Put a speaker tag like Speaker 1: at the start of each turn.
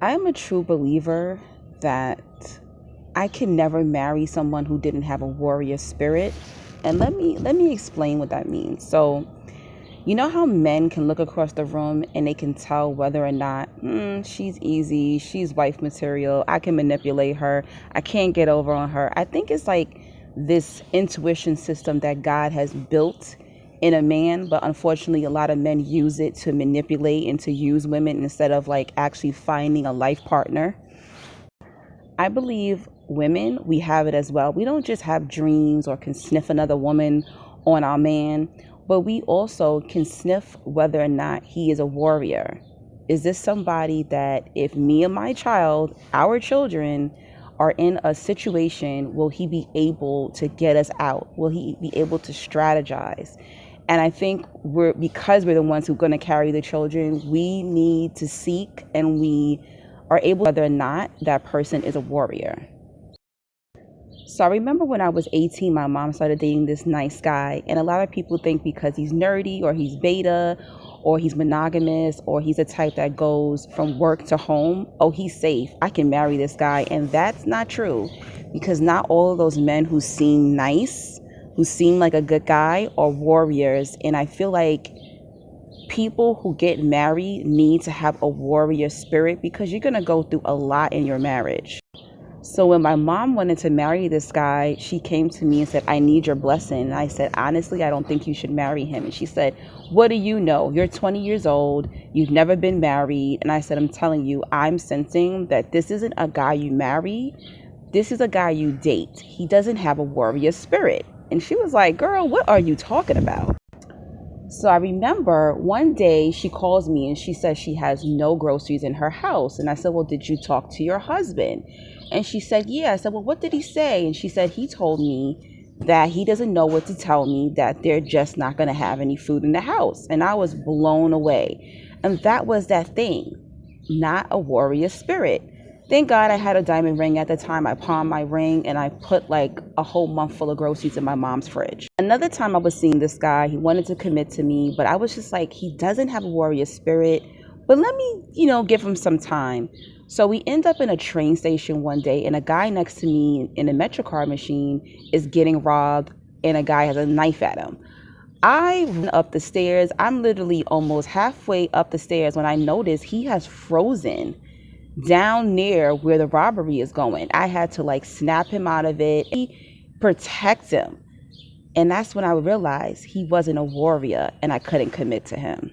Speaker 1: I am a true believer that I can never marry someone who didn't have a warrior spirit. And let me explain what that means. So, you know how men can look across the room and they can tell whether or not she's easy, she's wife material, I can manipulate her, I can't get over on her. I think it's like this intuition system that God has built in a man, but unfortunately a lot of men use it to manipulate and to use women instead of like actually finding a life partner. I believe women, we have it as well. We don't just have dreams or can sniff another woman on our man, but we also can sniff whether or not he is a warrior. Is this somebody that if me and my child, our children, are in a situation, will he be able to get us out? Will he be able to strategize? And I think because we're the ones who are going to carry the children, we need to seek and we are able whether or not that person is a warrior. So I remember when I was 18, my mom started dating this nice guy. And a lot of people think because he's nerdy or he's beta or he's monogamous or he's a type that goes from work to home, oh, he's safe. I can marry this guy. And that's not true because not all of those men who seem nice, who seem like a good guy are warriors. And I feel like people who get married need to have a warrior spirit because you're going to go through a lot in your marriage. So when my mom wanted to marry this guy, she came to me and said, I need your blessing. And I said, honestly, I don't think you should marry him. And she said, what do you know? You're 20 years old. You've never been married. And I said, I'm telling you, I'm sensing that this isn't a guy you marry. This is a guy you date. He doesn't have a warrior spirit. And she was like, girl, what are you talking about? So I remember one day she calls me and she says she has no groceries in her house. And I said, well, did you talk to your husband? And she said, yeah. I said, well, what did he say? And she said, he told me that he doesn't know what to tell me, that they're just not going to have any food in the house. And I was blown away. And that was that thing, not a warrior spirit. Thank God I had a diamond ring at the time. I pawned my ring and I put like a whole month full of groceries in my mom's fridge. Another time I was seeing this guy, he wanted to commit to me, but I was just like, he doesn't have a warrior spirit, but let me, give him some time. So we end up in a train station one day and a guy next to me in a MetroCard machine is getting robbed and a guy has a knife at him. I run up the stairs. I'm literally almost halfway up the stairs when I notice he has frozen down near where the robbery is going. I had to like snap him out of it, protect him. And that's when I realized he wasn't a warrior and I couldn't commit to him.